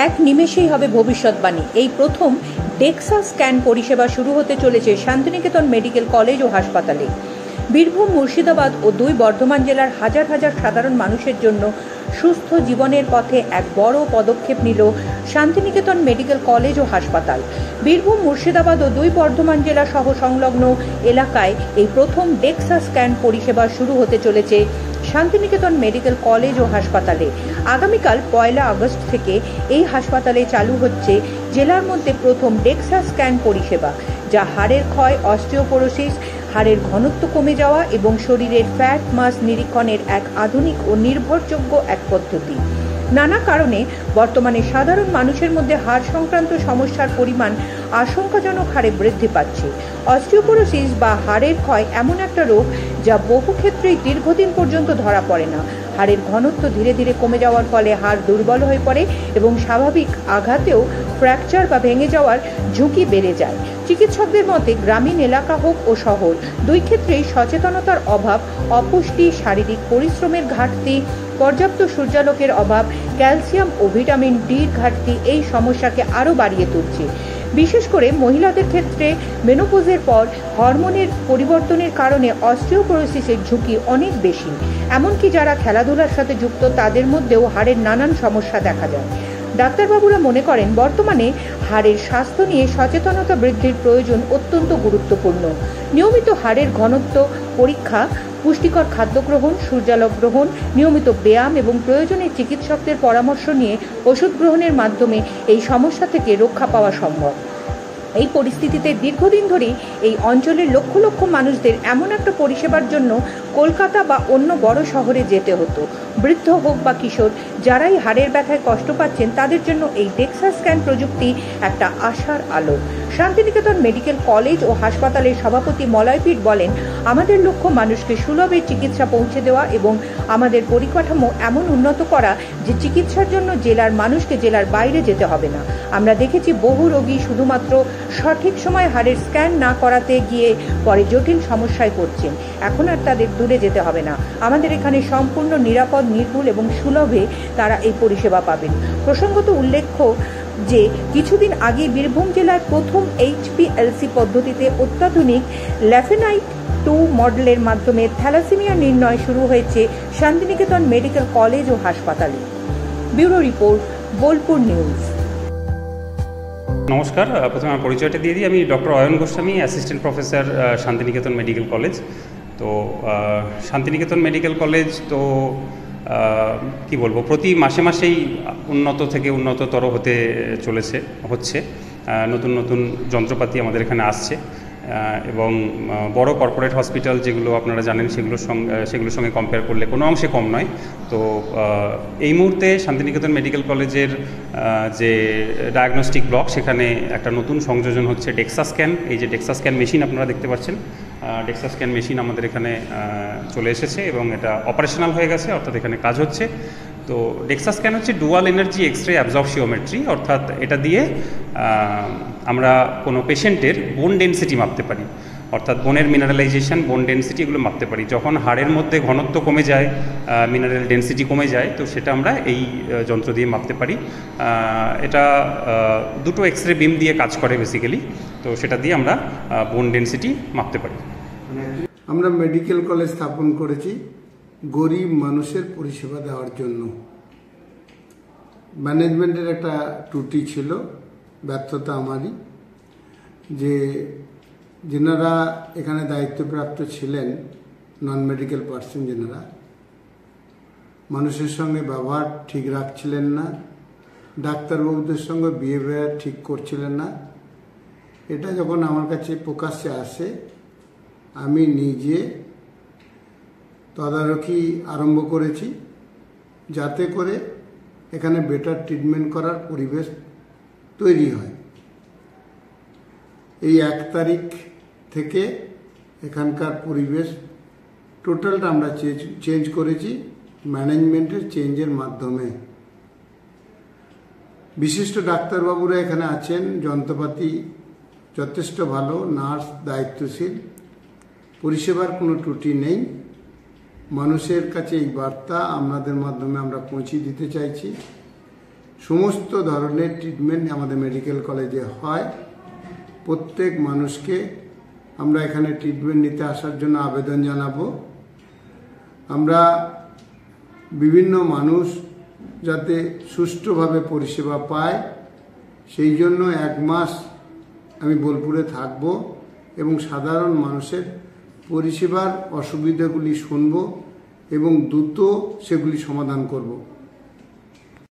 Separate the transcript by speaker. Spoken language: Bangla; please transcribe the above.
Speaker 1: এক নিমেষেই হবে ভবিষ্যৎবাণী। এই প্রথম ডেক্সা স্ক্যান পরিষেবা শুরু হতে চলেছে শান্তিনিকেতন মেডিকেল কলেজ ও হাসপাতালে। বীরভূম, মুর্শিদাবাদ ও দুই বর্ধমান জেলার হাজার হাজার সাধারণ মানুষের জন্য সুস্থ জীবনের পথে এক বড় পদক্ষেপ নিল শান্তিনিকেতন মেডিকেল কলেজ ও হাসপাতাল। বীরভূম, মুর্শিদাবাদ ও দুই বর্ধমান জেলা সহ সংলগ্ন এলাকায় এই প্রথম ডেক্সা স্ক্যান পরিষেবা শুরু হতে চলেছে শান্তিনিকেতন মেডিকেল কলেজ ও হাসপাতালে। আগামীকাল 1 আগস্ট থেকে এই হাসপাতালে চালু হচ্ছে জেলার মধ্যে প্রথম ডেক্সা স্ক্যান পরিষেবা, যা হাড়ের ক্ষয়, অস্টিওপোরোসিস, হাড়ের ঘনত্ব কমে যাওয়া এবং শরীরের ফ্যাট মাস নিরীক্ষণের এক আধুনিক ও নির্ভরযোগ্য এক পদ্ধতি। নানা কারণে বর্তমানে সাধারণ মানুষের মধ্যে হাড় সংক্রান্ত সমস্যার পরিমাণ আশঙ্কাজনক হারে বৃদ্ধি পাচ্ছে। অস্টিওপোরোসিস বা হাড়ের ক্ষয় এমন একটা রোগ যা বহু ক্ষেত্রেই দীর্ঘদিন পর্যন্ত ধরা পড়ে না। হাড়ের ঘনত্ব ধীরে ধীরে কমে যাওয়ার ফলে হাড় দুর্বল হয়ে পড়ে এবং স্বাভাবিক আঘাতেও ফ্র্যাকচার বা ভেঙে যাওয়ার ঝুঁকি বেড়ে যায়। চিকিৎসকদের মতে গ্রামীণ এলাকা হোক ও শহর, দুই ক্ষেত্রেই সচেতনতার অভাব, অপুষ্টি, শারীরিক পরিশ্রমের ঘাটতি, পর্যাপ্ত সূর্যালোকের অভাব, ক্যালসিয়াম ও ভিটামিন ডির ঘাটতি এই সমস্যাকে আরও বাড়িয়ে তুলছে। বিশেষ করে মহিলাদের ক্ষেত্রে মেনোপজের পর হরমোনের পরিবর্তনের কারণে অস্টিওপোরোসিসের ঝুঁকি অনেক বেশি। এমনকি যারা খেলাধুলার সাথে যুক্ত তাদের মধ্যেও হাড়ের নানান সমস্যা দেখা যায়। ডাক্তারবাবুরা মনে করেন বর্তমানে হাড়ের স্বাস্থ্য নিয়ে সচেতনতা বৃদ্ধির প্রয়োজন অত্যন্ত গুরুত্বপূর্ণ। নিয়মিত হাড়ের ঘনত্ব পরীক্ষা, পুষ্টিকর খাদ্য গ্রহণ, সূর্যালোক গ্রহণ, নিয়মিত ব্যায়াম এবং প্রয়োজনে চিকিৎসকদের পরামর্শ নিয়ে ওষুধ গ্রহণের মাধ্যমে এই সমস্যা থেকে রক্ষা পাওয়া সম্ভব। এই পরিস্থিতিতে দীর্ঘদিন ধরেই এই অঞ্চলের লক্ষ লক্ষ মানুষদের এমন একটা পরিষেবার জন্য কলকাতা বা অন্য বড় শহরে যেতে হতো। বৃদ্ধ হোক বা কিশোর, যারাই হাড়ের ব্যথায় কষ্ট পাচ্ছেন তাদের জন্য এই ডেক্সা স্ক্যান প্রযুক্তি একটা আশার আলো। শান্তিনিকেতন মেডিকেল কলেজ ও হাসপাতালের সভাপতি মলয় পীঠ বলেন, আমাদের লক্ষ্য মানুষকে সুলভে চিকিৎসা পৌঁছে দেওয়া এবং আমাদের পরিকাঠামো এমন উন্নত করা যে চিকিৎসার জন্য জেলার মানুষকে জেলার বাইরে যেতে হবে না। আমরা দেখেছি বহু রোগী শুধুমাত্র সঠিক সময় হাড়ের স্ক্যান না করাতে গিয়ে পরে জটিল সমস্যায় পড়ছেন। এখন আর তাদের দূরে যেতে হবে না। আমাদের এখানে সম্পূর্ণ নিরাপদ, নির্ভুল এবং সুলভে তারা এই পরিষেবা পাবেন। প্রসঙ্গত উল্লেখ্য যে কিছুদিন আগে বীরভূম জেলায় প্রথম HPLC পদ্ধতিতে অত্যাধুনিক ল্যাফেনাইট 2 মডেলের মাধ্যমে থ্যালাসেমিয়া নির্ণয় শুরু হয়েছে শান্তিনিকেতন মেডিকেল কলেজ ও হাসপাতালে। Bureau report, Bolpur news.
Speaker 2: নমস্কার, প্রথমে আমার পরিচয়টা দিয়ে দিই। আমি doctor Ayan Goswami, assistant professor, Santiniketan medical college. তো শান্তিনিকেতন মেডিকেল কলেজ তো কি বলবো, প্রতি মাসে মাসেই উন্নত থেকে উন্নততর হচ্ছে। নতুন নতুন যন্ত্রপাতি আমাদের এখানে আসছে এবং বড় কর্পোরেট হসপিটাল যেগুলো আপনারা জানেন সেগুলোর সঙ্গে কম্পেয়ার করলে কোনো অংশে কম নয়। তো এই মুহূর্তে শান্তিনিকেতন মেডিকেল কলেজের যে ডায়াগনস্টিক ব্লক, সেখানে একটা নতুন সংযোজন হচ্ছে ডেক্সা স্ক্যান। এই যে ডেক্সা স্ক্যান মেশিন আপনারা দেখতে পাচ্ছেন, ডেক্সা স্ক্যান মেশিন আমাদের এখানে চলে এসেছে এবং এটা অপারেশনাল হয়ে গেছে, অর্থাৎ এখানে কাজ হচ্ছে। তো ডেক্সা স্ক্যান হচ্ছে ডুয়াল এনার্জি এক্স-রে অ্যাবজর্পশিওমেট্রি, অর্থাৎ এটা দিয়ে আমরা কোনো পেশেন্টের বোন ডেনসিটি মাপতে পারি, অর্থাৎ বোনের মিনারেলাইজেশন, বোন ডেনসিটি এগুলো মাপতে পারি। যখন হাড়ের মধ্যে ঘনত্ব কমে যায়, মিনারেল ডেনসিটি কমে যায়, তো সেটা আমরা এই যন্ত্র দিয়ে মাপতে পারি। এটা দুটো এক্স-রে বিম দিয়ে কাজ করে বেসিক্যালি, তো সেটা দিয়ে আমরা বোন ডেনসিটি মাপতে পারি।
Speaker 3: আমরা মেডিকেল কলেজ স্থাপন করেছি গরিব মানুষের পরিষেবা দেওয়ার জন্য। ম্যানেজমেন্টের একটা ত্রুটি ছিল, ব্যর্থতা আমারই, যে যেনারা এখানে দায়িত্বপ্রাপ্ত ছিলেন, নন মেডিকেল পার্সন যেনারা, মানুষের সঙ্গে ব্যবহার ঠিক রাখছিলেন না, ডাক্তারবাবুদের সঙ্গে বিহেভিয়ার ঠিক করছিলেন না। এটা যখন আমার কাছে প্রকাশ্যে আসে, আমি নিজে তদারকি আরম্ভ করেছি, যাতে করে এখানে বেটার ট্রিটমেন্ট করার পরিবেশ তৈরি হয়। এই 1 তারিখ থেকে এখানকার পরিবেশ টোটালটা আমরা চেঞ্জ করেছি ম্যানেজমেন্টের চেঞ্জের মাধ্যমে। বিশিষ্ট ডাক্তারবাবুরা এখানে আছেন, যন্ত্রপাতি যথেষ্ট ভালো, নার্স দায়িত্বশীল, পরিষেবার কোনো ত্রুটি নেই। মানুষের কাছে এই বার্তা আপনাদের মাধ্যমে আমরা পৌঁছে দিতে চাইছি। সমস্ত ধরনের ট্রিটমেন্ট আমাদের মেডিকেল কলেজে হয়। প্রত্যেক মানুষকে আমরা এখানে ট্রিটমেন্ট নিতে আসার জন্য আবেদন জানাবো। আমরা বিভিন্ন মানুষ যাতে সুষ্ঠুভাবে পরিষেবা পায় সেই জন্য 1 মাস আমি বোলপুরে থাকব এবং সাধারণ মানুষের পরিষেবার অসুবিধাগুলি শুনব এবং দ্রুত সেগুলি সমাধান করব।